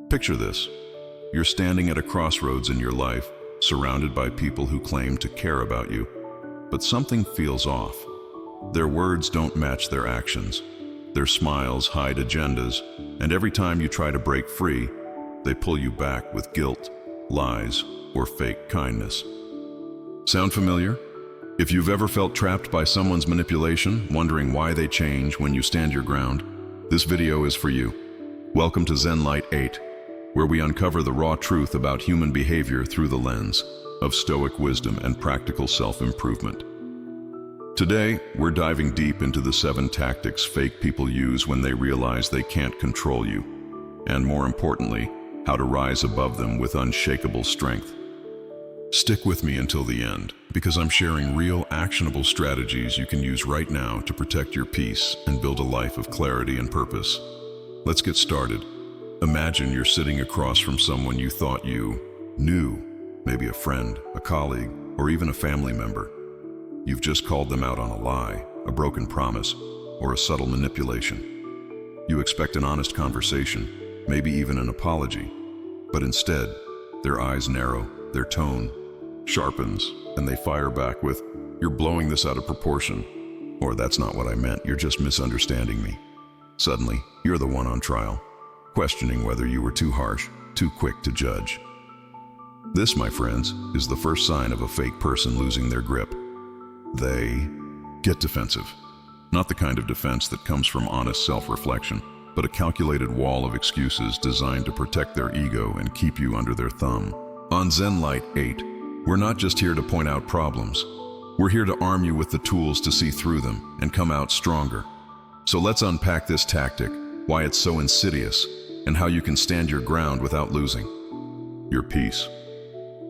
Picture this. You're standing at a crossroads in your life, surrounded by people who claim to care about you, but something feels off. Their words don't match their actions. Their smiles hide agendas, and every time you try to break free, they pull you back with guilt, lies, or fake kindness. Sound familiar? If you've ever felt trapped by someone's manipulation, wondering why they change when you stand your ground, this video is for you. Welcome to ZENLIGHT 8, where we uncover the raw truth about human behavior through the lens of Stoic wisdom and practical self-improvement. Today, we're diving deep into the 7 tactics fake people use when they realize they can't control you, and more importantly, how to rise above them with unshakable strength. Stick with me until the end, because I'm sharing real, actionable strategies you can use right now to protect your peace and build a life of clarity and purpose. Let's get started. Imagine you're sitting across from someone you thought you knew, maybe a friend, a colleague, or even a family member. You've just called them out on a lie, a broken promise, or a subtle manipulation. You expect an honest conversation, maybe even an apology, but instead, their eyes narrow, their tone sharpens, and they fire back with, "You're blowing this out of proportion," or "That's not what I meant, you're just misunderstanding me." Suddenly, you're the one on trial, questioning whether you were too harsh, too quick to judge. This, my friends, is the first sign of a fake person losing their grip. They get defensive. Not the kind of defense that comes from honest self-reflection, but a calculated wall of excuses designed to protect their ego and keep you under their thumb. On ZENLIGHT 8, we're not just here to point out problems. We're here to arm you with the tools to see through them and come out stronger. So let's unpack this tactic, why it's so insidious, and how you can stand your ground without losing your peace.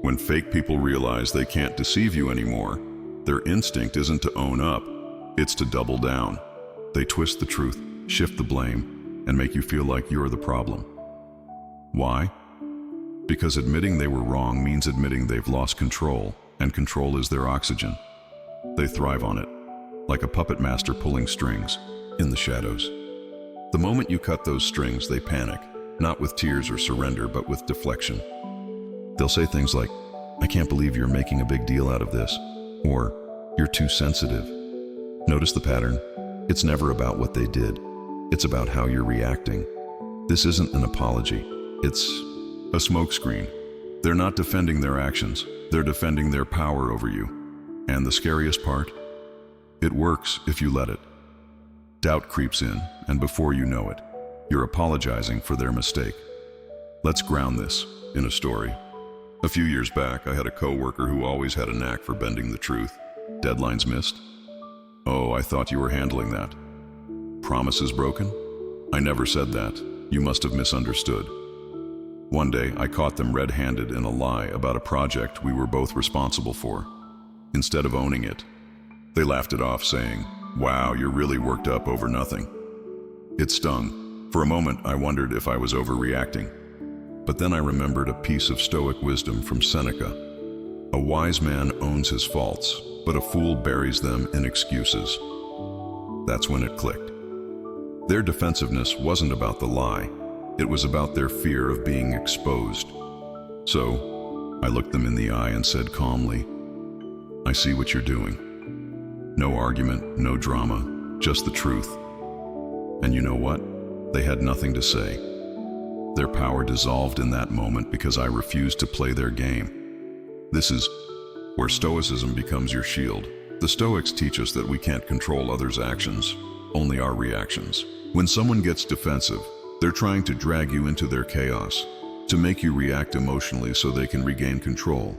When fake people realize they can't deceive you anymore, their instinct isn't to own up, it's to double down. They twist the truth, shift the blame, and make you feel like you're the problem. Why? Because admitting they were wrong means admitting they've lost control, and control is their oxygen. They thrive on it, like a puppet master pulling strings in the shadows. The moment you cut those strings, they panic, not with tears or surrender, but with deflection. They'll say things like, "I can't believe you're making a big deal out of this," or "You're too sensitive." Notice the pattern. It's never about what they did. It's about how you're reacting. This isn't an apology. It's a smokescreen. They're not defending their actions. They're defending their power over you. And the scariest part? It works if you let it. Doubt creeps in, and before you know it, you're apologizing for their mistake. Let's ground this in a story. A few years back, I had a coworker who always had a knack for bending the truth. Deadlines missed? "Oh, I thought you were handling that." "Promises broken? I never said that. You must have misunderstood." One day, I caught them red-handed in a lie about a project we were both responsible for. Instead of owning it, they laughed it off, saying, "Wow, you're really worked up over nothing." It stung. For a moment, I wondered if I was overreacting. But then I remembered a piece of Stoic wisdom from Seneca. A wise man owns his faults, but a fool buries them in excuses. That's when it clicked. Their defensiveness wasn't about the lie. It was about their fear of being exposed. So, I looked them in the eye and said calmly, "I see what you're doing." No argument, no drama, just the truth. And you know what? They had nothing to say. Their power dissolved in that moment because I refused to play their game. This is where Stoicism becomes your shield. The Stoics teach us that we can't control others' actions, only our reactions. When someone gets defensive, they're trying to drag you into their chaos, to make you react emotionally so they can regain control.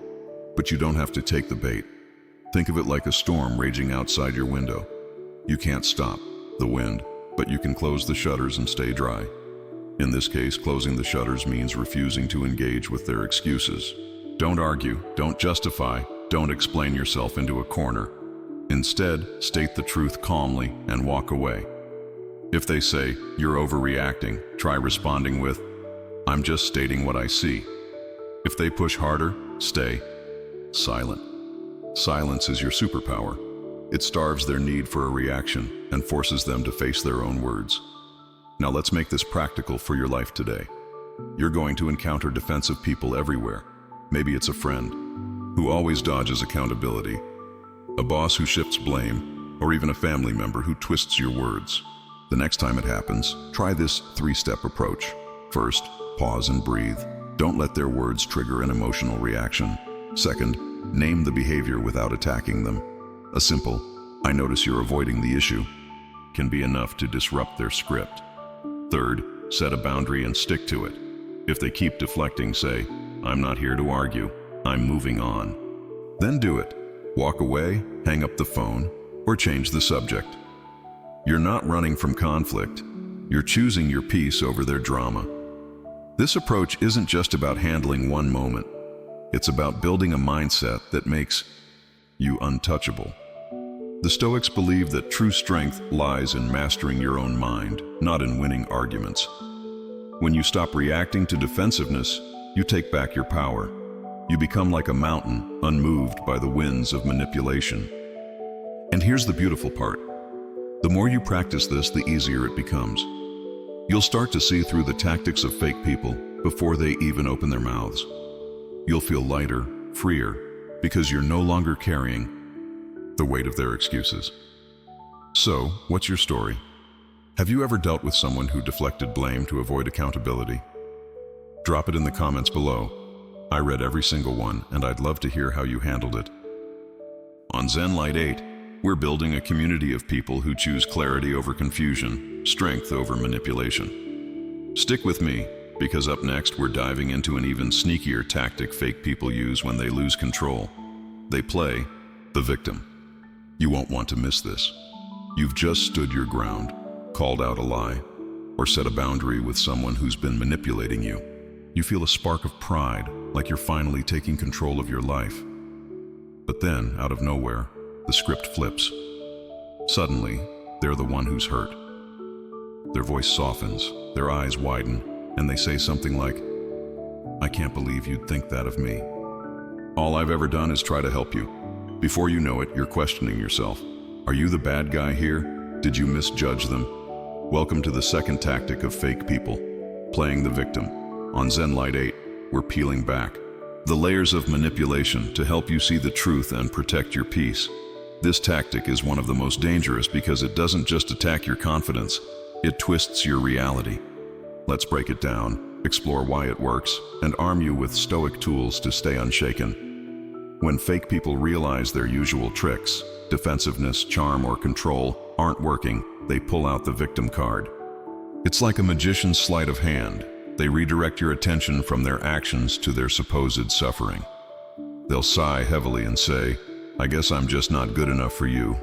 But you don't have to take the bait. Think of it like a storm raging outside your window. You can't stop the wind, but you can close the shutters and stay dry. In this case, closing the shutters means refusing to engage with their excuses. Don't argue, don't justify, don't explain yourself into a corner. Instead, state the truth calmly and walk away. If they say, "You're overreacting," try responding with, "I'm just stating what I see." If they push harder, stay silent. Silence is your superpower. It starves their need for a reaction and forces them to face their own words. Now let's make this practical for your life today. You're going to encounter defensive people everywhere. Maybe it's a friend who always dodges accountability, a boss who shifts blame, or even a family member who twists your words. The next time it happens, try this 3-step approach. First, pause and breathe. Don't let their words trigger an emotional reaction. Second, name the behavior without attacking them. A simple, "I notice you're avoiding the issue," can be enough to disrupt their script. Third, set a boundary and stick to it. If they keep deflecting, say, "I'm not here to argue, I'm moving on." Then do it. Walk away, hang up the phone, or change the subject. You're not running from conflict. You're choosing your peace over their drama. This approach isn't just about handling one moment. It's about building a mindset that makes you untouchable. The Stoics believe that true strength lies in mastering your own mind, not in winning arguments. When you stop reacting to defensiveness, you take back your power. You become like a mountain, unmoved by the winds of manipulation. And here's the beautiful part. The more you practice this, the easier it becomes. You'll start to see through the tactics of fake people before they even open their mouths. You'll feel lighter, freer, because you're no longer carrying the weight of their excuses. So, what's your story? Have you ever dealt with someone who deflected blame to avoid accountability? Drop it in the comments below. I read every single one, and I'd love to hear how you handled it. On ZENLIGHT 8, we're building a community of people who choose clarity over confusion, strength over manipulation. Stick with me, because up next we're diving into an even sneakier tactic fake people use when they lose control. They play the victim. You won't want to miss this. You've just stood your ground, called out a lie, or set a boundary with someone who's been manipulating you. You feel a spark of pride, like you're finally taking control of your life. But then, out of nowhere, the script flips. Suddenly, they're the one who's hurt. Their voice softens, their eyes widen, and they say something like, "I can't believe you'd think that of me. All I've ever done is try to help you." Before you know it, you're questioning yourself. Are you the bad guy here? Did you misjudge them? Welcome to the second tactic of fake people, playing the victim. On ZENLIGHT 8, we're peeling back the layers of manipulation to help you see the truth and protect your peace. This tactic is one of the most dangerous because it doesn't just attack your confidence, it twists your reality. Let's break it down, explore why it works, and arm you with Stoic tools to stay unshaken. When fake people realize their usual tricks, defensiveness, charm, or control, aren't working, they pull out the victim card. It's like a magician's sleight of hand. They redirect your attention from their actions to their supposed suffering. They'll sigh heavily and say, "I guess I'm just not good enough for you,"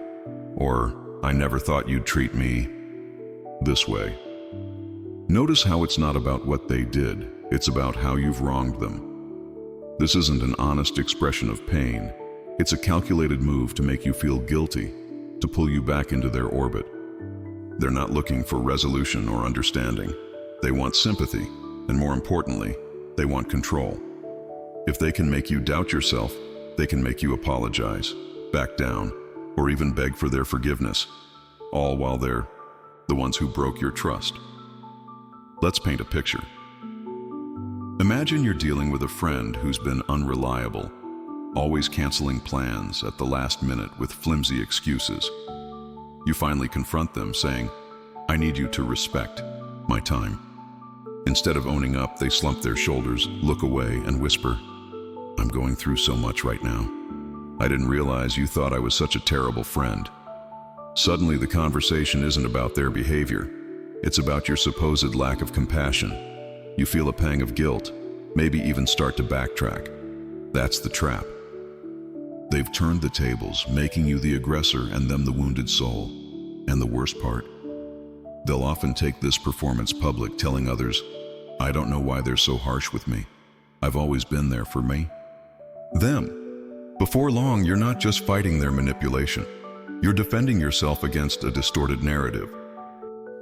or "I never thought you'd treat me this way." Notice how it's not about what they did, it's about how you've wronged them. This isn't an honest expression of pain. It's a calculated move to make you feel guilty, to pull you back into their orbit. They're not looking for resolution or understanding. They want sympathy, and more importantly, they want control. If they can make you doubt yourself, they can make you apologize, back down, or even beg for their forgiveness, all while they're the ones who broke your trust. Let's paint a picture. Imagine you're dealing with a friend who's been unreliable, always canceling plans at the last minute with flimsy excuses. You finally confront them, saying, "I need you to respect my time." Instead of owning up, they slump their shoulders, look away, and whisper, "I'm going through so much right now. I didn't realize you thought I was such a terrible friend." Suddenly, the conversation isn't about their behavior. It's about your supposed lack of compassion. You feel a pang of guilt, maybe even start to backtrack. That's the trap. They've turned the tables, making you the aggressor and them the wounded soul. And the worst part? They'll often take this performance public, telling others, "I don't know why they're so harsh with me. I've always been there for me." Them. Before long, you're not just fighting their manipulation. You're defending yourself against a distorted narrative.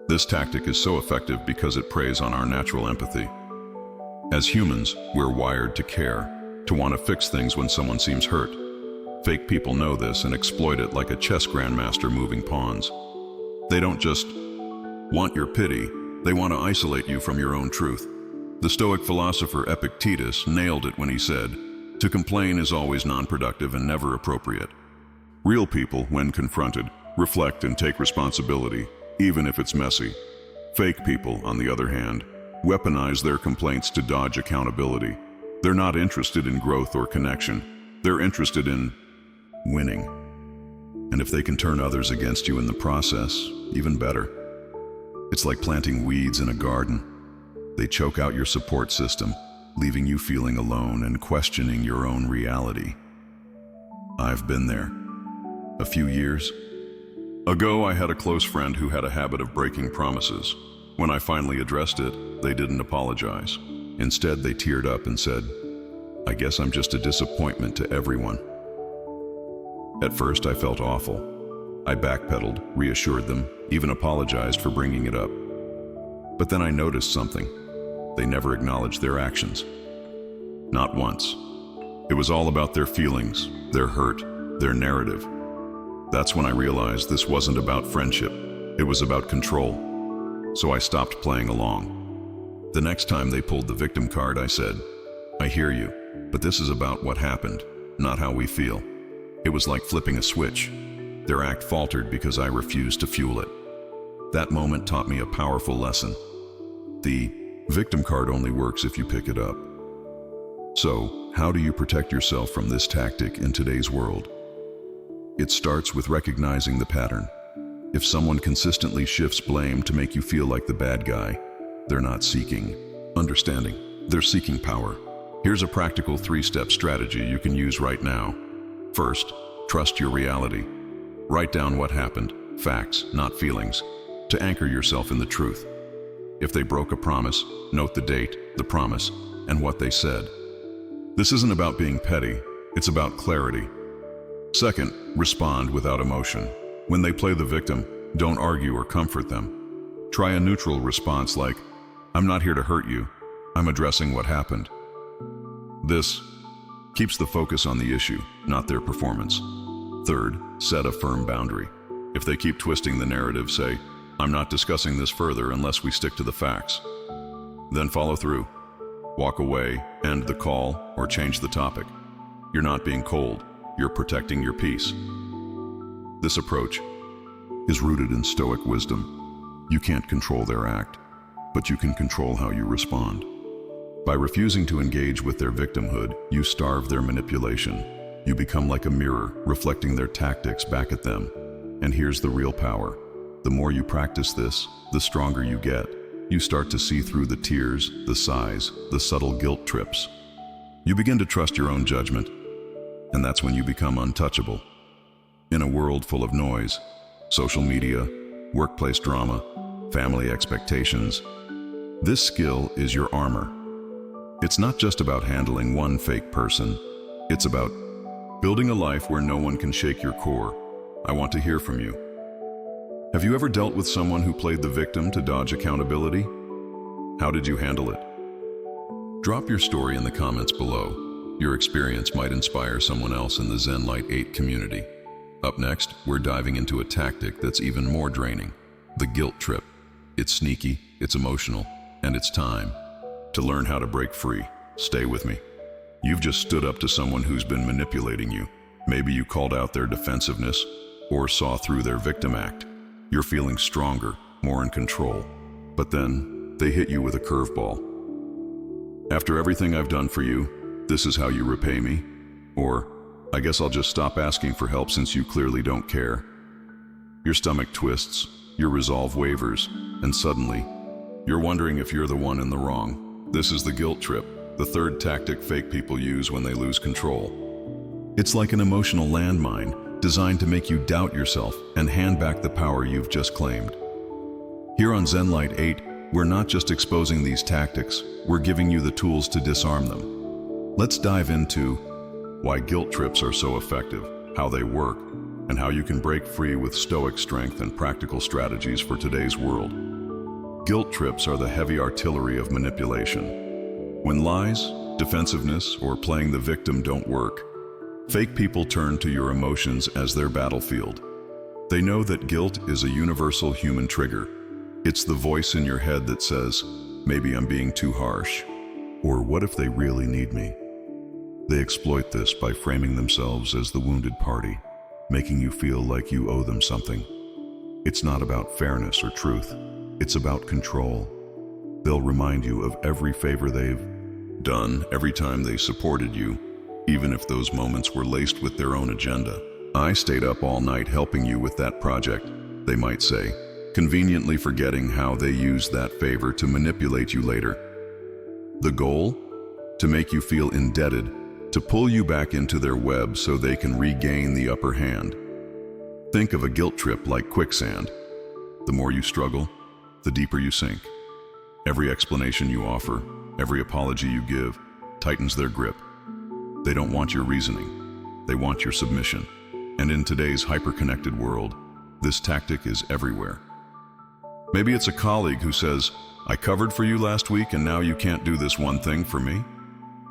This tactic is so effective because it preys on our natural empathy. As humans, we're wired to care, to want to fix things when someone seems hurt. Fake people know this and exploit it like a chess grandmaster moving pawns. They don't just want your pity, they want to isolate you from your own truth. The Stoic philosopher Epictetus nailed it when he said, "To complain is always non-productive and never appropriate." Real people, when confronted, reflect and take responsibility, even if it's messy. Fake people, on the other hand, weaponize their complaints to dodge accountability. They're not interested in growth or connection. They're interested in winning. And if they can turn others against you in the process, even better. It's like planting weeds in a garden. They choke out your support system, leaving you feeling alone and questioning your own reality. I've been there. A few years ago, I had a close friend who had a habit of breaking promises. When I finally addressed it, they didn't apologize. Instead, they teared up and said, "I guess I'm just a disappointment to everyone." At first, I felt awful. I backpedaled, reassured them, even apologized for bringing it up. But then I noticed something. They never acknowledged their actions. Not once. It was all about their feelings, their hurt, their narrative. That's when I realized this wasn't about friendship. It was about control. So I stopped playing along. The next time they pulled the victim card, I said, "I hear you, but this is about what happened, not how we feel." It was like flipping a switch. Their act faltered because I refused to fuel it. That moment taught me a powerful lesson. The victim card only works if you pick it up. So, how do you protect yourself from this tactic in today's world? It starts with recognizing the pattern. If someone consistently shifts blame to make you feel like the bad guy, they're not seeking understanding, they're seeking power. Here's a practical 3-step strategy you can use right now. First, trust your reality. Write down what happened, facts, not feelings, to anchor yourself in the truth. If they broke a promise, note the date, the promise, and what they said. This isn't about being petty, it's about clarity. Second, respond without emotion. When they play the victim, don't argue or comfort them. Try a neutral response like, "I'm not here to hurt you, I'm addressing what happened." This keeps the focus on the issue, not their performance. Third, set a firm boundary. If they keep twisting the narrative, say, "I'm not discussing this further unless we stick to the facts." Then follow through. Walk away, end the call, or change the topic. You're not being cold, you're protecting your peace. This approach is rooted in Stoic wisdom. You can't control their act, but you can control how you respond. By refusing to engage with their victimhood, you starve their manipulation. You become like a mirror, reflecting their tactics back at them. And here's the real power. The more you practice this, the stronger you get. You start to see through the tears, the sighs, the subtle guilt trips. You begin to trust your own judgment, and that's when you become untouchable. In a world full of noise, social media, workplace drama, family expectations, this skill is your armor. It's not just about handling one fake person. It's about building a life where no one can shake your core. I want to hear from you. Have you ever dealt with someone who played the victim to dodge accountability? How did you handle it? Drop your story in the comments below. Your experience might inspire someone else in the ZENLIGHT 8 community. Up next, we're diving into a tactic that's even more draining: the guilt trip. It's sneaky, it's emotional, and it's time. To learn how to break free, stay with me. You've just stood up to someone who's been manipulating you. Maybe you called out their defensiveness or saw through their victim act. You're feeling stronger, more in control. But then, they hit you with a curveball. "After everything I've done for you, this is how you repay me?" Or, "I guess I'll just stop asking for help since you clearly don't care." Your stomach twists, your resolve wavers, and suddenly, you're wondering if you're the one in the wrong. This is the guilt trip, the third tactic fake people use when they lose control. It's like an emotional landmine designed to make you doubt yourself and hand back the power you've just claimed. Here on ZENLIGHT 8, we're not just exposing these tactics, we're giving you the tools to disarm them. Let's dive into why guilt trips are so effective, how they work, and how you can break free with Stoic strength and practical strategies for today's world. Guilt trips are the heavy artillery of manipulation. When lies, defensiveness, or playing the victim don't work, fake people turn to your emotions as their battlefield. They know that guilt is a universal human trigger. It's the voice in your head that says, "Maybe I'm being too harsh. Or what if they really need me? They exploit this by framing themselves as the wounded party, making you feel like you owe them something. It's not about fairness or truth. It's about control. They'll remind you of every favor they've done, every time they supported you, even if those moments were laced with their own agenda. I stayed up all night helping you with that project, they might say, conveniently forgetting how they used that favor to manipulate you later. The goal? To make you feel indebted, to pull you back into their web so they can regain the upper hand. Think of a guilt trip like quicksand. The more you struggle, the deeper you sink. Every explanation you offer, every apology you give, tightens their grip. They don't want your reasoning. They want your submission. And in today's hyper-connected world, this tactic is everywhere. Maybe it's a colleague who says, "I covered for you last week and now you can't do this one thing for me?"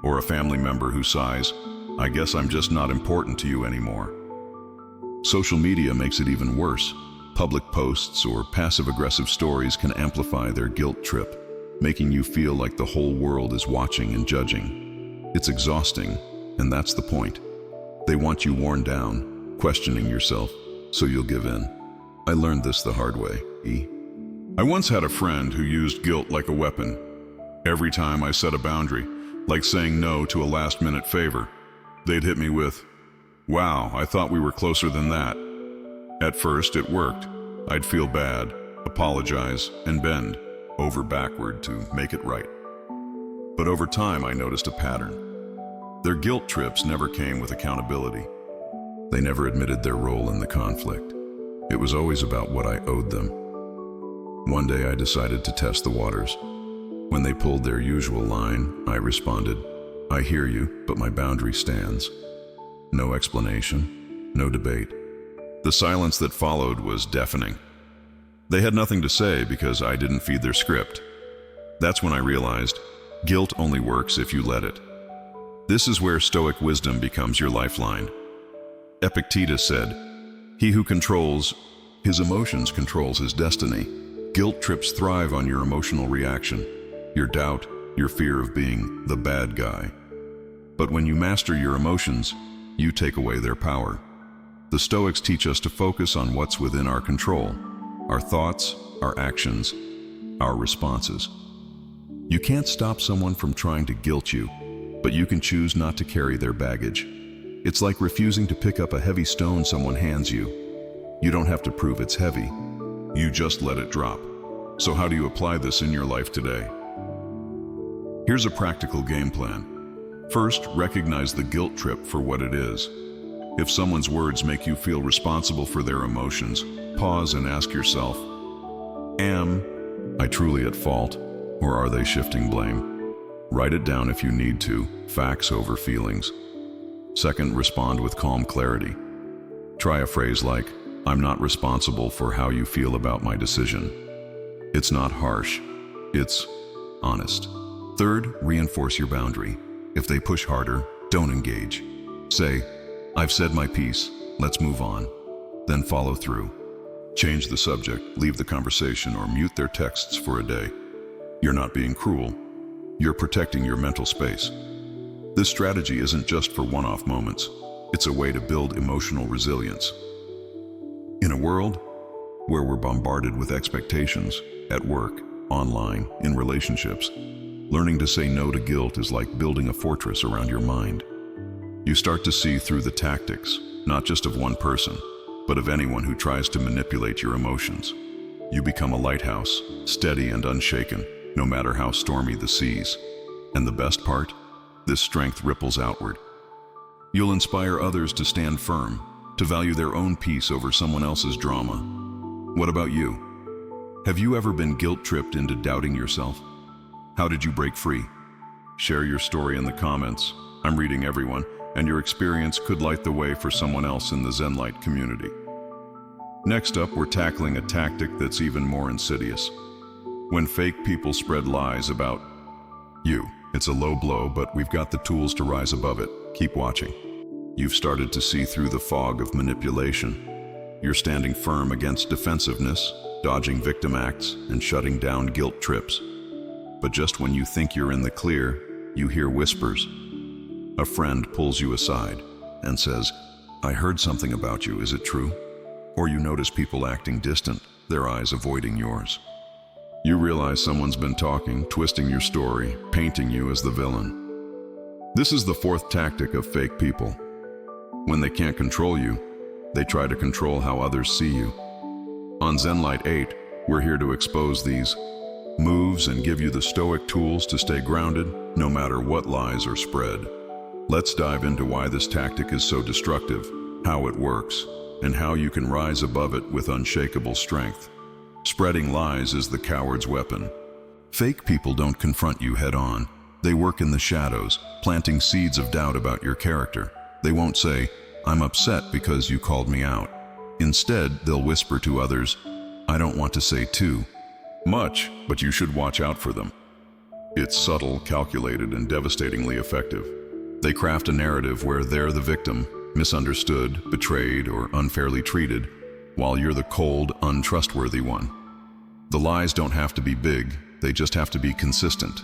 Or a family member who sighs, "I guess I'm just not important to you anymore." Social media makes it even worse. Public posts or passive-aggressive stories can amplify their guilt trip, making you feel like the whole world is watching and judging. It's exhausting, and that's the point. They want you worn down, questioning yourself, so you'll give in. I learned this the hard way. I once had a friend who used guilt like a weapon. Every time I set a boundary, like saying no to a last-minute favor, they'd hit me with, "Wow, I thought we were closer than that." At first, it worked. I'd feel bad, apologize, and bend over backward to make it right. But over time, I noticed a pattern. Their guilt trips never came with accountability. They never admitted their role in the conflict. It was always about what I owed them. One day, I decided to test the waters. When they pulled their usual line, I responded, "I hear you, but my boundary stands." No explanation, no debate. The silence that followed was deafening. They had nothing to say because I didn't feed their script. That's when I realized guilt only works if you let it. This is where Stoic wisdom becomes your lifeline. Epictetus said, "He who controls his emotions controls his destiny." Guilt trips thrive on your emotional reaction, your doubt, your fear of being the bad guy. But when you master your emotions, you take away their power. The Stoics teach us to focus on what's within our control, our thoughts, our actions, our responses. You can't stop someone from trying to guilt you, but you can choose not to carry their baggage. It's like refusing to pick up a heavy stone someone hands you. You don't have to prove it's heavy. You just let it drop. So how do you apply this in your life today? Here's a practical game plan. First, recognize the guilt trip for what it is. If someone's words make you feel responsible for their emotions, pause and ask yourself, am I truly at fault, or are they shifting blame? Write it down if you need to, facts over feelings. Second, respond with calm clarity. Try a phrase like, "I'm not responsible for how you feel about my decision." It's not harsh, it's honest. Third, reinforce your boundary. If they push harder, don't engage. Say, "I've said my piece, let's move on." Then follow through. Change the subject, leave the conversation, or mute their texts for a day. You're not being cruel. You're protecting your mental space. This strategy isn't just for one-off moments. It's a way to build emotional resilience. In a world where we're bombarded with expectations, at work, online, in relationships, learning to say no to guilt is like building a fortress around your mind. You start to see through the tactics, not just of one person, but of anyone who tries to manipulate your emotions. You become a lighthouse, steady and unshaken, no matter how stormy the seas. And the best part? This strength ripples outward. You'll inspire others to stand firm, to value their own peace over someone else's drama. What about you? Have you ever been guilt-tripped into doubting yourself? How did you break free? Share your story in the comments. I'm reading everyone, and your experience could light the way for someone else in the ZENLIGHT community. Next up, we're tackling a tactic that's even more insidious. When fake people spread lies about you. It's a low blow, but we've got the tools to rise above it. Keep watching. You've started to see through the fog of manipulation. You're standing firm against defensiveness, dodging victim acts, and shutting down guilt trips. But just when you think you're in the clear, you hear whispers. A friend pulls you aside and says, "I heard something about you, is it true?" Or you notice people acting distant, their eyes avoiding yours. You realize someone's been talking, twisting your story, painting you as the villain. This is the fourth tactic of fake people. When they can't control you, they try to control how others see you. On ZENLIGHT 8, we're here to expose these moves and give you the Stoic tools to stay grounded, no matter what lies are spread. Let's dive into why this tactic is so destructive, how it works, and how you can rise above it with unshakable strength. Spreading lies is the coward's weapon. Fake people don't confront you head-on. They work in the shadows, planting seeds of doubt about your character. They won't say, "I'm upset because you called me out." Instead, they'll whisper to others, "I don't want to say too much, but you should watch out for them." It's subtle, calculated, and devastatingly effective. They craft a narrative where they're the victim, misunderstood, betrayed, or unfairly treated, while you're the cold, untrustworthy one. The lies don't have to be big, they just have to be consistent.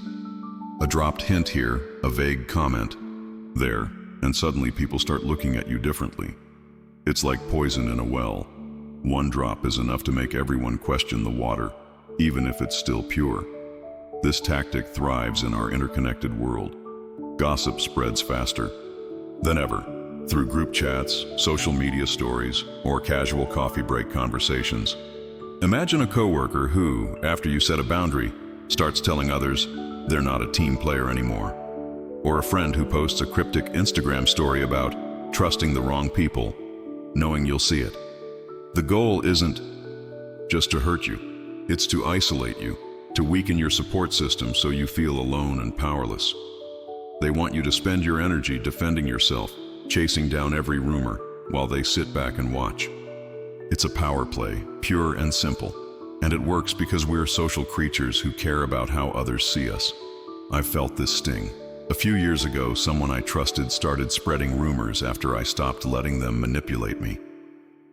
A dropped hint here, a vague comment there, and suddenly people start looking at you differently. It's like poison in a well. One drop is enough to make everyone question the water, even if it's still pure. This tactic thrives in our interconnected world. Gossip spreads faster than ever, through group chats, social media stories, or casual coffee break conversations. Imagine a coworker who, after you set a boundary, starts telling others they're not a team player anymore. Or a friend who posts a cryptic Instagram story about trusting the wrong people, knowing you'll see it. The goal isn't just to hurt you, it's to isolate you, to weaken your support system so you feel alone and powerless. They want you to spend your energy defending yourself, chasing down every rumor, while they sit back and watch. It's a power play, pure and simple, and it works because we're social creatures who care about how others see us. I've felt this sting. A few years ago, someone I trusted started spreading rumors after I stopped letting them manipulate me.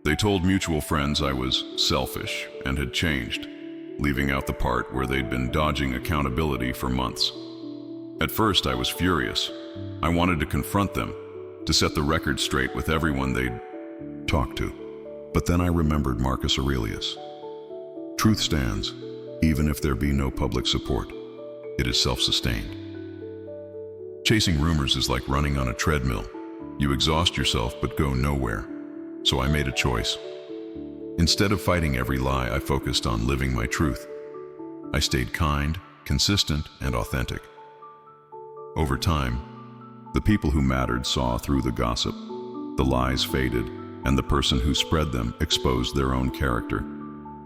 They told mutual friends I was selfish and had changed, leaving out the part where they'd been dodging accountability for months. At first, I was furious. I wanted to confront them, to set the record straight with everyone they'd talked to. But then I remembered Marcus Aurelius. Truth stands, even if there be no public support. It is self-sustained. Chasing rumors is like running on a treadmill. You exhaust yourself but go nowhere. So I made a choice. Instead of fighting every lie, I focused on living my truth. I stayed kind, consistent, and authentic. Over time, the people who mattered saw through the gossip. The lies faded, and the person who spread them exposed their own character.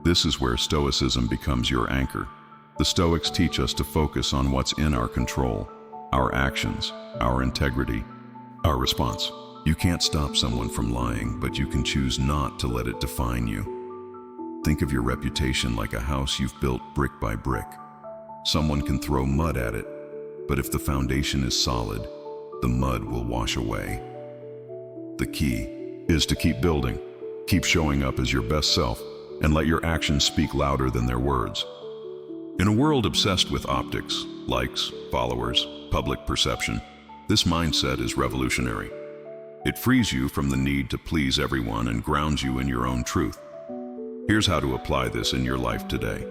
This is where Stoicism becomes your anchor. The Stoics teach us to focus on what's in our control, our actions, our integrity, our response. You can't stop someone from lying, but you can choose not to let it define you. Think of your reputation like a house you've built brick by brick. Someone can throw mud at it, but if the foundation is solid, the mud will wash away. The key is to keep building, keep showing up as your best self, and let your actions speak louder than their words. In a world obsessed with optics, likes, followers, public perception, this mindset is revolutionary. It frees you from the need to please everyone and grounds you in your own truth. Here's how to apply this in your life today.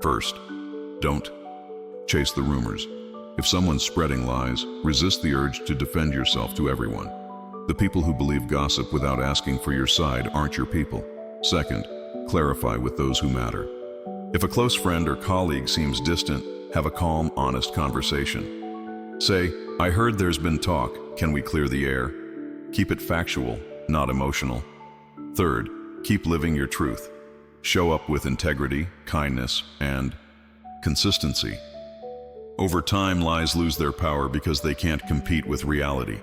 First, don't chase the rumors. If someone's spreading lies, resist the urge to defend yourself to everyone. The people who believe gossip without asking for your side aren't your people. Second, clarify with those who matter. If a close friend or colleague seems distant, have a calm, honest conversation. Say, "I heard there's been talk. Can we clear the air?" Keep it factual, not emotional. Third, keep living your truth. Show up with integrity, kindness, and consistency. Over time, lies lose their power because they can't compete with reality.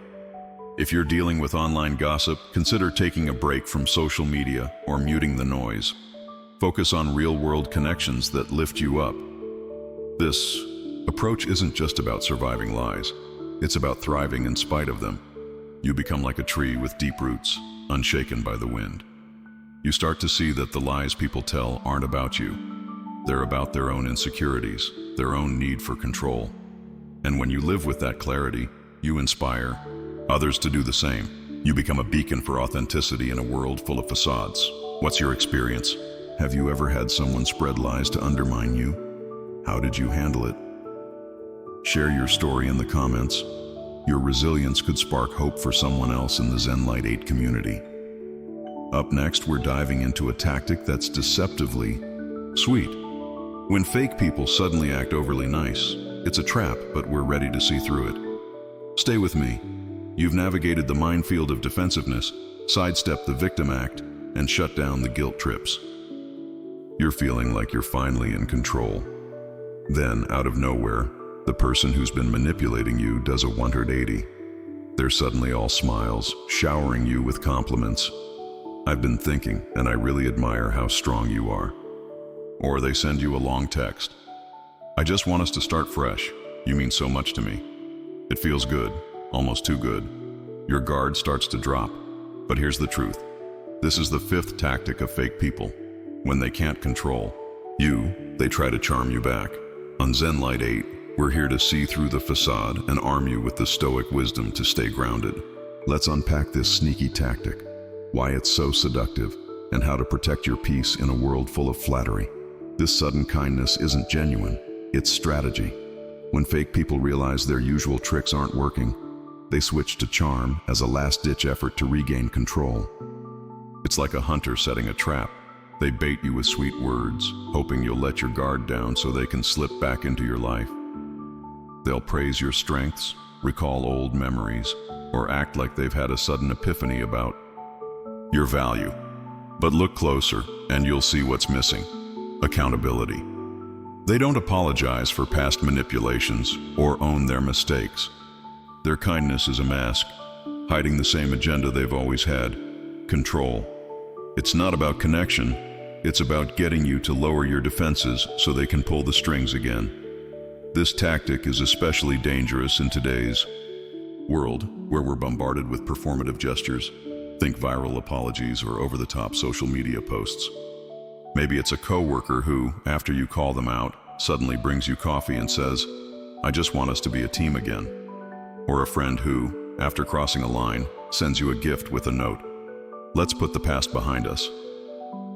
If you're dealing with online gossip, consider taking a break from social media or muting the noise. Focus on real-world connections that lift you up. This approach isn't just about surviving lies. It's about thriving in spite of them. You become like a tree with deep roots, unshaken by the wind. You start to see that the lies people tell aren't about you. They're about their own insecurities, their own need for control. And when you live with that clarity, you inspire others to do the same. You become a beacon for authenticity in a world full of facades. What's your experience? Have you ever had someone spread lies to undermine you? How did you handle it? Share your story in the comments. Your resilience could spark hope for someone else in the ZENLIGHT 8 community. Up next, we're diving into a tactic that's deceptively sweet. When fake people suddenly act overly nice, it's a trap, but we're ready to see through it. Stay with me. You've navigated the minefield of defensiveness, sidestepped the victim act, and shut down the guilt trips. You're feeling like you're finally in control. Then, out of nowhere, the person who's been manipulating you does a 180. They're suddenly all smiles, showering you with compliments. I've been thinking, and I really admire how strong you are. Or they send you a long text. I just want us to start fresh. You mean so much to me. It feels good, almost too good. Your guard starts to drop. But here's the truth. This is the fifth tactic of fake people. When they can't control you, they try to charm you back. On ZENLIGHT 8, we're here to see through the facade and arm you with the Stoic wisdom to stay grounded. Let's unpack this sneaky tactic, why it's so seductive, and how to protect your peace in a world full of flattery. This sudden kindness isn't genuine, it's strategy. When fake people realize their usual tricks aren't working, they switch to charm as a last-ditch effort to regain control. It's like a hunter setting a trap. They bait you with sweet words, hoping you'll let your guard down so they can slip back into your life. They'll praise your strengths, recall old memories, or act like they've had a sudden epiphany about your value. But look closer, and you'll see what's missing. Accountability. They don't apologize for past manipulations or own their mistakes. Their kindness is a mask, hiding the same agenda they've always had: control. It's not about connection. It's about getting you to lower your defenses so they can pull the strings again. This tactic is especially dangerous in today's world, where we're bombarded with performative gestures. Think viral apologies or over-the-top social media posts. Maybe it's a coworker who, after you call them out, suddenly brings you coffee and says, "I just want us to be a team again." Or a friend who, after crossing a line, sends you a gift with a note, "Let's put the past behind us."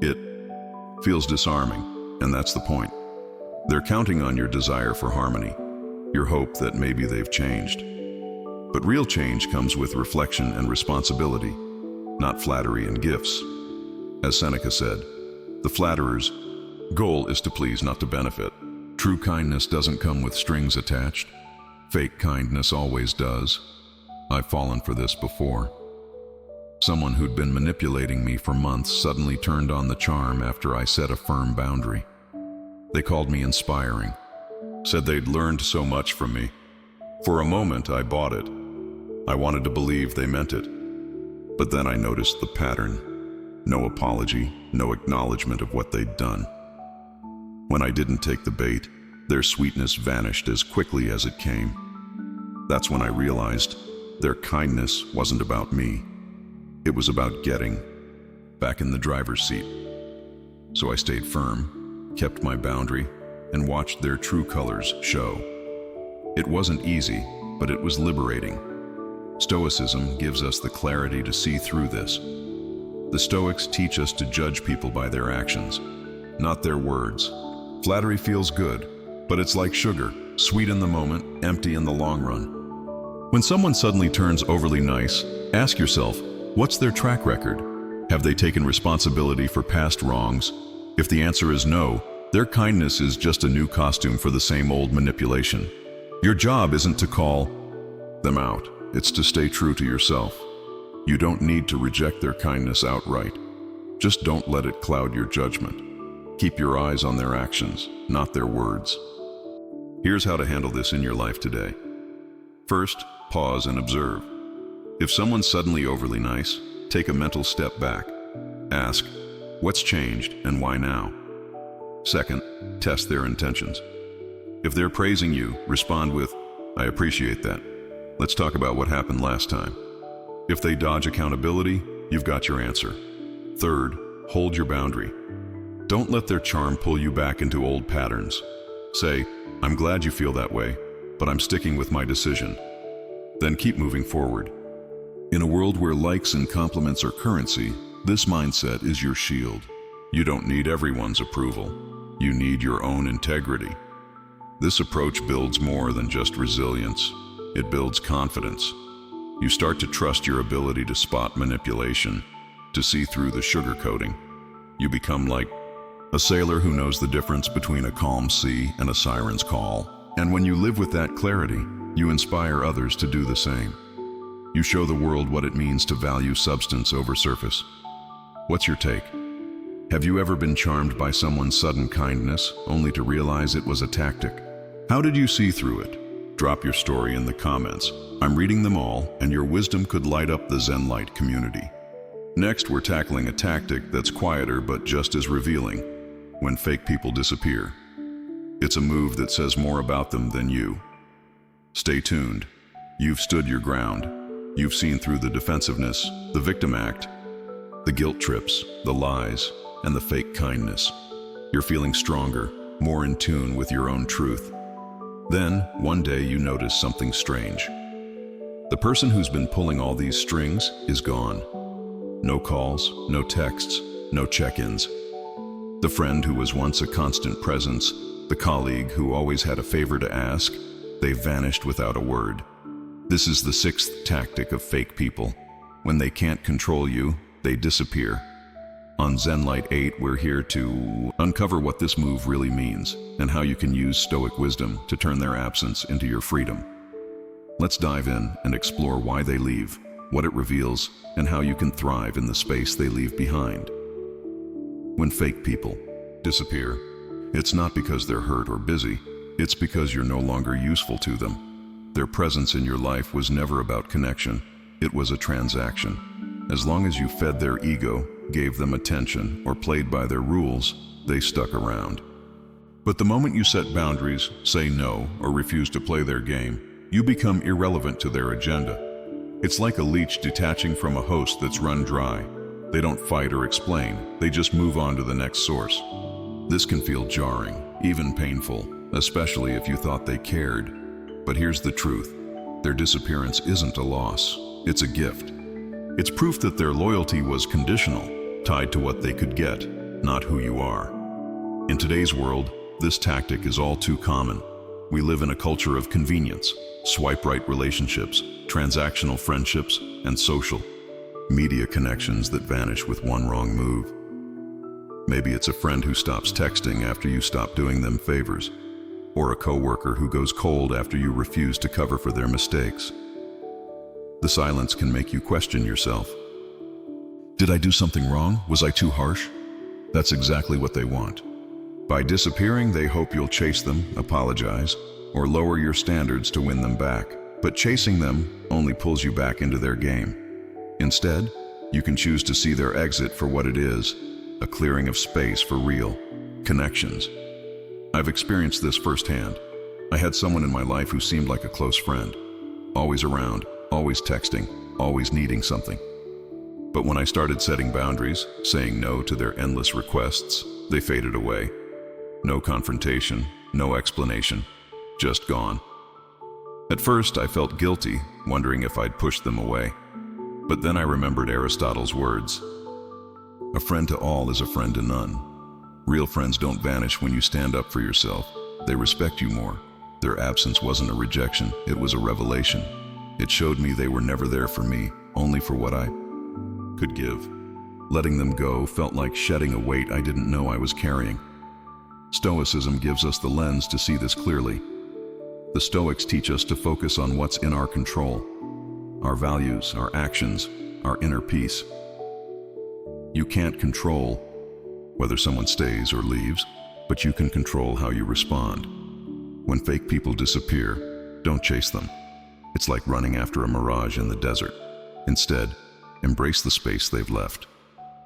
It feels disarming, and that's the point. They're counting on your desire for harmony, your hope that maybe they've changed. But real change comes with reflection and responsibility, not flattery and gifts. As Seneca said, the flatterer's goal is to please, not to benefit. True kindness doesn't come with strings attached. Fake kindness always does. I've fallen for this before. Someone who'd been manipulating me for months suddenly turned on the charm after I set a firm boundary. They called me inspiring, said they'd learned so much from me. For a moment, I bought it. I wanted to believe they meant it. But then I noticed the pattern. No apology, no acknowledgement of what they'd done. When I didn't take the bait, their sweetness vanished as quickly as it came. That's when I realized their kindness wasn't about me. It was about getting back in the driver's seat. So I stayed firm, kept my boundary, and watched their true colors show. It wasn't easy, but it was liberating. Stoicism gives us the clarity to see through this. The Stoics teach us to judge people by their actions, not their words. Flattery feels good, but it's like sugar, sweet in the moment, empty in the long run. When someone suddenly turns overly nice, ask yourself, what's their track record? Have they taken responsibility for past wrongs? If the answer is no, their kindness is just a new costume for the same old manipulation. Your job isn't to call them out, it's to stay true to yourself. You don't need to reject their kindness outright. Just don't let it cloud your judgment. Keep your eyes on their actions, not their words. Here's how to handle this in your life today. First, pause and observe. If someone's suddenly overly nice, take a mental step back. Ask, what's changed and why now? Second, test their intentions. If they're praising you, respond with, "I appreciate that. Let's talk about what happened last time." If they dodge accountability, you've got your answer. Third, hold your boundary. Don't let their charm pull you back into old patterns. Say, "I'm glad you feel that way, but I'm sticking with my decision. Then keep moving forward. In a world where likes and compliments are currency, this mindset is your shield. You don't need everyone's approval. You need your own integrity. This approach builds more than just resilience. It builds confidence. You start to trust your ability to spot manipulation, to see through the sugarcoating. You become like a sailor who knows the difference between a calm sea and a siren's call. And when you live with that clarity, you inspire others to do the same. You show the world what it means to value substance over surface. What's your take? Have you ever been charmed by someone's sudden kindness, only to realize it was a tactic? How did you see through it? Drop your story in the comments. I'm reading them all, and your wisdom could light up the ZENLIGHT community. Next, we're tackling a tactic that's quieter but just as revealing: when fake people disappear. It's a move that says more about them than you. Stay tuned. You've stood your ground. You've seen through the defensiveness, the victim act, the guilt trips, the lies, and the fake kindness. You're feeling stronger, more in tune with your own truth. Then, one day you notice something strange. The person who's been pulling all these strings is gone. No calls, no texts, no check-ins. The friend who was once a constant presence, the colleague who always had a favor to ask, they've vanished without a word. This is the sixth tactic of fake people. When they can't control you, they disappear. On ZENLIGHT 8, we're here to uncover what this move really means and how you can use Stoic wisdom to turn their absence into your freedom. Let's dive in and explore why they leave, what it reveals, and how you can thrive in the space they leave behind. When fake people disappear, it's not because they're hurt or busy, it's because you're no longer useful to them. Their presence in your life was never about connection, it was a transaction. As long as you fed their ego, gave them attention, or played by their rules, they stuck around. But the moment you set boundaries, say no, or refuse to play their game, you become irrelevant to their agenda. It's like a leech detaching from a host that's run dry. They don't fight or explain, they just move on to the next source. This can feel jarring, even painful, especially if you thought they cared. But here's the truth: their disappearance isn't a loss, it's a gift. It's proof that their loyalty was conditional, tied to what they could get, not who you are. In today's world, this tactic is all too common. We live in a culture of convenience, swipe-right relationships, transactional friendships, and social media connections that vanish with one wrong move. Maybe it's a friend who stops texting after you stop doing them favors, or a coworker who goes cold after you refuse to cover for their mistakes. The silence can make you question yourself. Did I do something wrong? Was I too harsh? That's exactly what they want. By disappearing, they hope you'll chase them, apologize, or lower your standards to win them back. But chasing them only pulls you back into their game. Instead, you can choose to see their exit for what it is: a clearing of space for real connections. I've experienced this firsthand. I had someone in my life who seemed like a close friend, always around, always texting, always needing something. But when I started setting boundaries, saying no to their endless requests, they faded away. No confrontation, no explanation, just gone. At first, I felt guilty, wondering if I'd pushed them away. But then I remembered Aristotle's words: "A friend to all is a friend to none." Real friends don't vanish when you stand up for yourself. They respect you more. Their absence wasn't a rejection, it was a revelation. It showed me they were never there for me, only for what I could give. Letting them go felt like shedding a weight I didn't know I was carrying. Stoicism gives us the lens to see this clearly. The Stoics teach us to focus on what's in our control: our values, our actions, our inner peace. You can't control whether someone stays or leaves, but you can control how you respond. When fake people disappear, don't chase them. It's like running after a mirage in the desert. Instead, embrace the space they've left.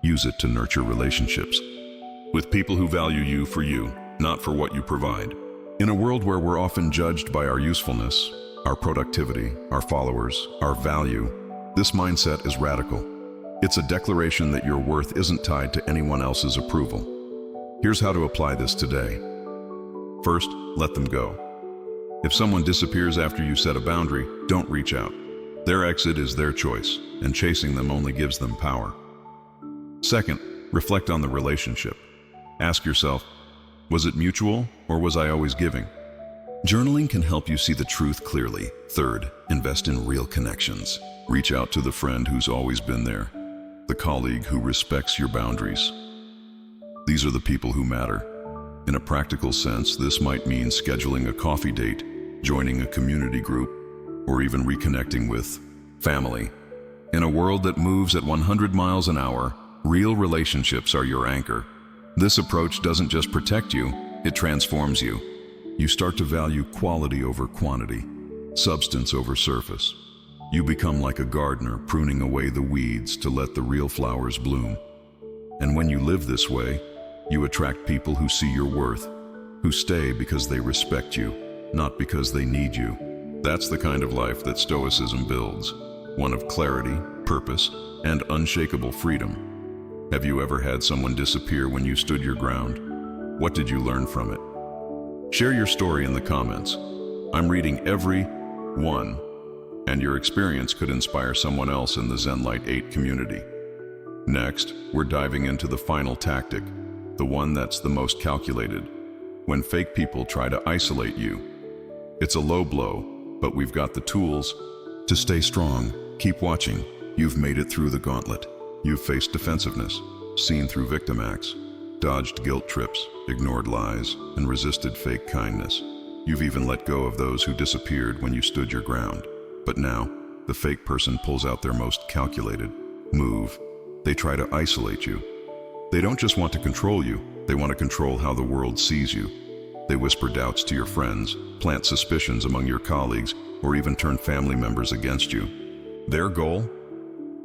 Use it to nurture relationships with people who value you for you, not for what you provide. In a world where we're often judged by our usefulness, our productivity, our followers, our value, this mindset is radical. It's a declaration that your worth isn't tied to anyone else's approval. Here's how to apply this today. First, let them go. If someone disappears after you set a boundary, don't reach out. Their exit is their choice, and chasing them only gives them power. Second, reflect on the relationship. Ask yourself, was it mutual or was I always giving? Journaling can help you see the truth clearly. Third, invest in real connections. Reach out to the friend who's always been there, the colleague who respects your boundaries. These are the people who matter. In a practical sense, this might mean scheduling a coffee date, joining a community group, or even reconnecting with family. In a world that moves at 100 miles an hour, real relationships are your anchor. This approach doesn't just protect you, it transforms you. You start to value quality over quantity, substance over surface. You become like a gardener pruning away the weeds to let the real flowers bloom. And when you live this way, you attract people who see your worth, who stay because they respect you, not because they need you. That's the kind of life that Stoicism builds, one of clarity, purpose, and unshakable freedom. Have you ever had someone disappear when you stood your ground? What did you learn from it? Share your story in the comments. I'm reading every one, and your experience could inspire someone else in the ZENLIGHT 8 community. Next, we're diving into the final tactic, the one that's the most calculated, when fake people try to isolate you. It's a low blow, but we've got the tools to stay strong. Keep watching. You've made it through the gauntlet. You've faced defensiveness, seen through victim acts, dodged guilt trips, ignored lies, and resisted fake kindness. You've even let go of those who disappeared when you stood your ground. But now, the fake person pulls out their most calculated move. They try to isolate you. They don't just want to control you, they want to control how the world sees you. They whisper doubts to your friends, plant suspicions among your colleagues, or even turn family members against you. Their goal?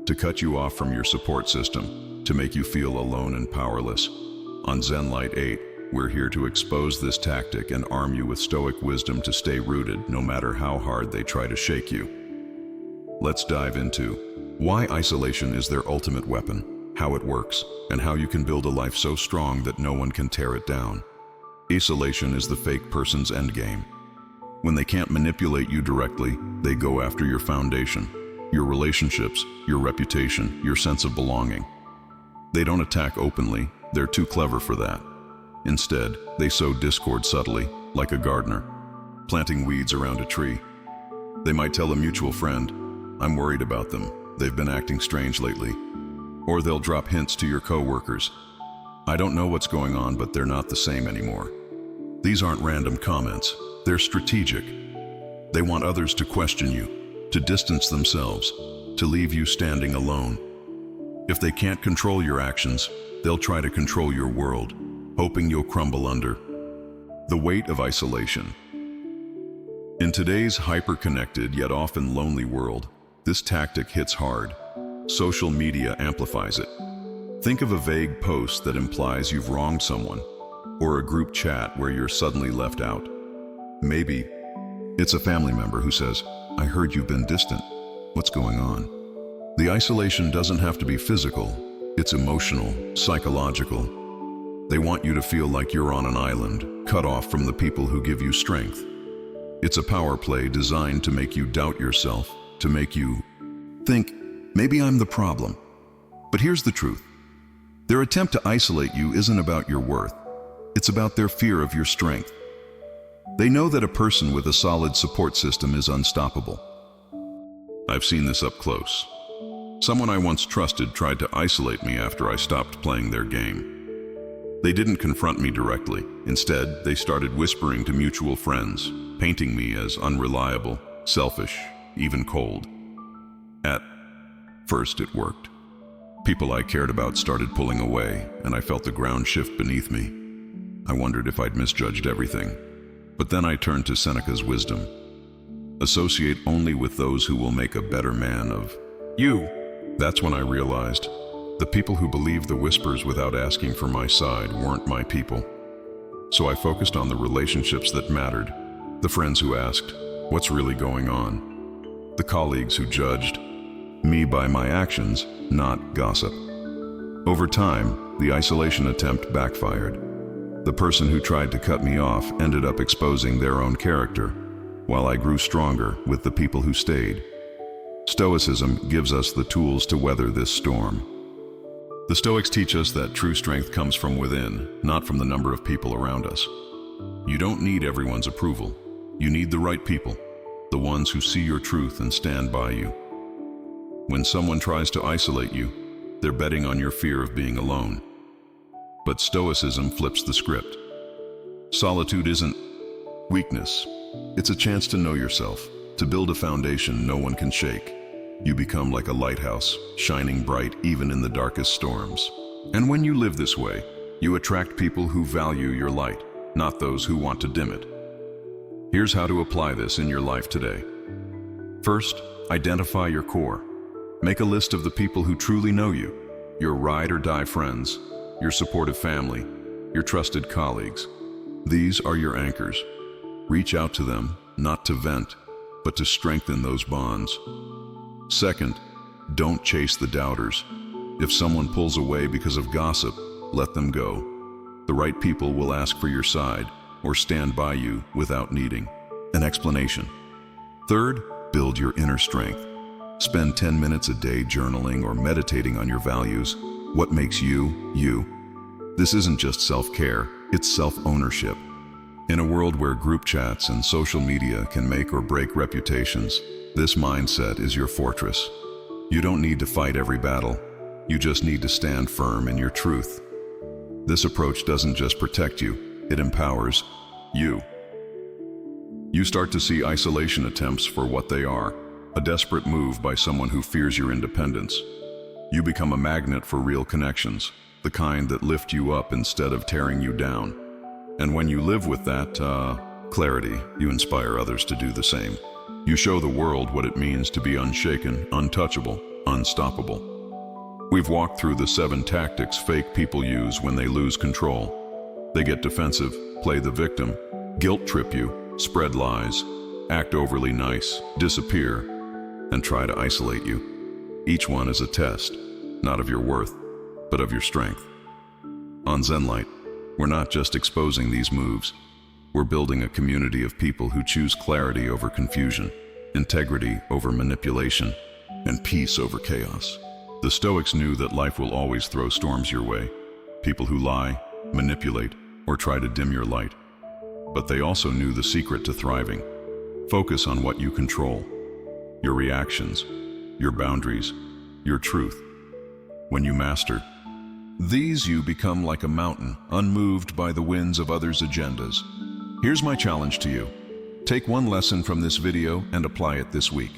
To cut you off from your support system, to make you feel alone and powerless. On ZENLIGHT 8, we're here to expose this tactic and arm you with Stoic wisdom to stay rooted no matter how hard they try to shake you. Let's dive into why isolation is their ultimate weapon, how it works, and how you can build a life so strong that no one can tear it down. Isolation is the fake person's endgame. When they can't manipulate you directly, they go after your foundation, your relationships, your reputation, your sense of belonging. They don't attack openly, they're too clever for that. Instead, they sow discord subtly, like a gardener, planting weeds around a tree. They might tell a mutual friend, "I'm worried about them, they've been acting strange lately." Or they'll drop hints to your coworkers. "I don't know what's going on, but they're not the same anymore." These aren't random comments, they're strategic. They want others to question you, to distance themselves, to leave you standing alone. If they can't control your actions, they'll try to control your world, hoping you'll crumble under. The weight of isolation. In today's hyper-connected yet often lonely world, this tactic hits hard. Social media amplifies it. Think of a vague post that implies you've wronged someone, or a group chat where you're suddenly left out. Maybe it's a family member who says, "I heard you've been distant. What's going on?" The isolation doesn't have to be physical. It's emotional, psychological. They want you to feel like you're on an island, cut off from the people who give you strength. It's a power play designed to make you doubt yourself, to make you think, "Maybe I'm the problem." But here's the truth. Their attempt to isolate you isn't about your worth. It's about their fear of your strength. They know that a person with a solid support system is unstoppable. I've seen this up close. Someone I once trusted tried to isolate me after I stopped playing their game. They didn't confront me directly. Instead, they started whispering to mutual friends, painting me as unreliable, selfish, even cold. At first, it worked. People I cared about started pulling away, and I felt the ground shift beneath me. I wondered if I'd misjudged everything. But then I turned to Seneca's wisdom. Associate only with those who will make a better man of you. That's when I realized the people who believed the whispers without asking for my side weren't my people. So I focused on the relationships that mattered, the friends who asked, "What's really going on?" The colleagues who judged me by my actions, not gossip. Over time, the isolation attempt backfired. The person who tried to cut me off ended up exposing their own character. while I grew stronger with the people who stayed. Stoicism gives us the tools to weather this storm. The Stoics teach us that true strength comes from within, not from the number of people around us. You don't need everyone's approval. You need the right people, the ones who see your truth and stand by you. When someone tries to isolate you, they're betting on your fear of being alone. But Stoicism flips the script. Solitude isn't weakness. It's a chance to know yourself, to build a foundation no one can shake. You become like a lighthouse, shining bright even in the darkest storms. And when you live this way, you attract people who value your light, not those who want to dim it. Here's how to apply this in your life today. First, identify your core. Make a list of the people who truly know you, your ride or die friends, your supportive family, your trusted colleagues. These are your anchors. Reach out to them, not to vent, but to strengthen those bonds. Second, don't chase the doubters. If someone pulls away because of gossip, let them go. The right people will ask for your side or stand by you without needing an explanation. Third, build your inner strength. Spend 10 minutes a day journaling or meditating on your values. What makes you, you? This isn't just self-care, it's self-ownership. In a world where group chats and social media can make or break reputations, this mindset is your fortress. You don't need to fight every battle. You just need to stand firm in your truth. This approach doesn't just protect you, it empowers you. You start to see isolation attempts for what they are, a desperate move by someone who fears your independence. You become a magnet for real connections, the kind that lift you up instead of tearing you down. And when you live with that clarity, you inspire others to do the same. You show the world what it means to be unshaken, untouchable, unstoppable. We've walked through the 7 tactics fake people use when they lose control. They get defensive, play the victim, guilt trip you, spread lies, act overly nice, disappear, and try to isolate you. Each one is a test, not of your worth, but of your strength. On ZENLIGHT, we're not just exposing these moves. We're building a community of people who choose clarity over confusion, integrity over manipulation, and peace over chaos. The Stoics knew that life will always throw storms your way, people who lie, manipulate, or try to dim your light. But they also knew the secret to thriving. Focus on what you control, your reactions, your boundaries, your truth. When you master these, you become like a mountain, unmoved by the winds of others' agendas. Here's my challenge to you. Take one lesson from this video and apply it this week.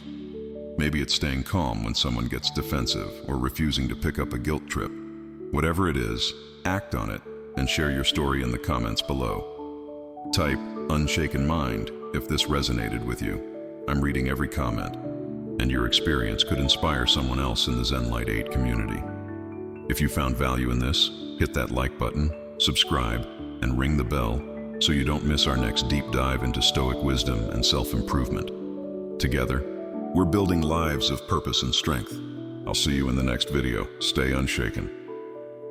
Maybe it's staying calm when someone gets defensive or refusing to pick up a guilt trip. Whatever it is, act on it and share your story in the comments below. Type "Unshaken Mind" if this resonated with you. I'm reading every comment, and your experience could inspire someone else in the ZENLIGHT 8 community. If you found value in this, hit that like button, subscribe, and ring the bell so you don't miss our next deep dive into Stoic wisdom and self-improvement. Together, we're building lives of purpose and strength. I'll see you in the next video. Stay unshaken.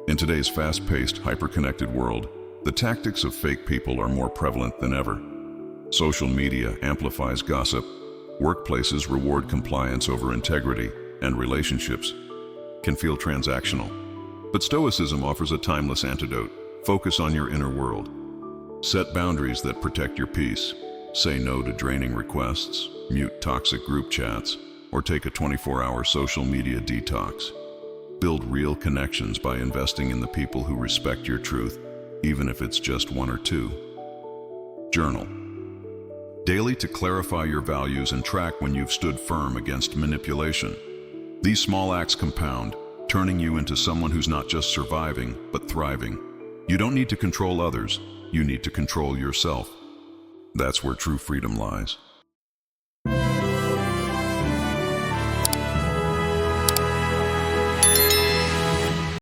In today's fast-paced, hyper-connected world, the tactics of fake people are more prevalent than ever. Social media amplifies gossip, workplaces reward compliance over integrity, and relationships can feel transactional. But Stoicism offers a timeless antidote. Focus on your inner world. Set boundaries that protect your peace. Say no to draining requests, mute toxic group chats, or take a 24-hour social media detox. Build real connections by investing in the people who respect your truth, even if it's just 1 or 2. Journal daily to clarify your values and track when you've stood firm against manipulation. These small acts compound, turning you into someone who's not just surviving, but thriving. You don't need to control others, you need to control yourself. That's where true freedom lies.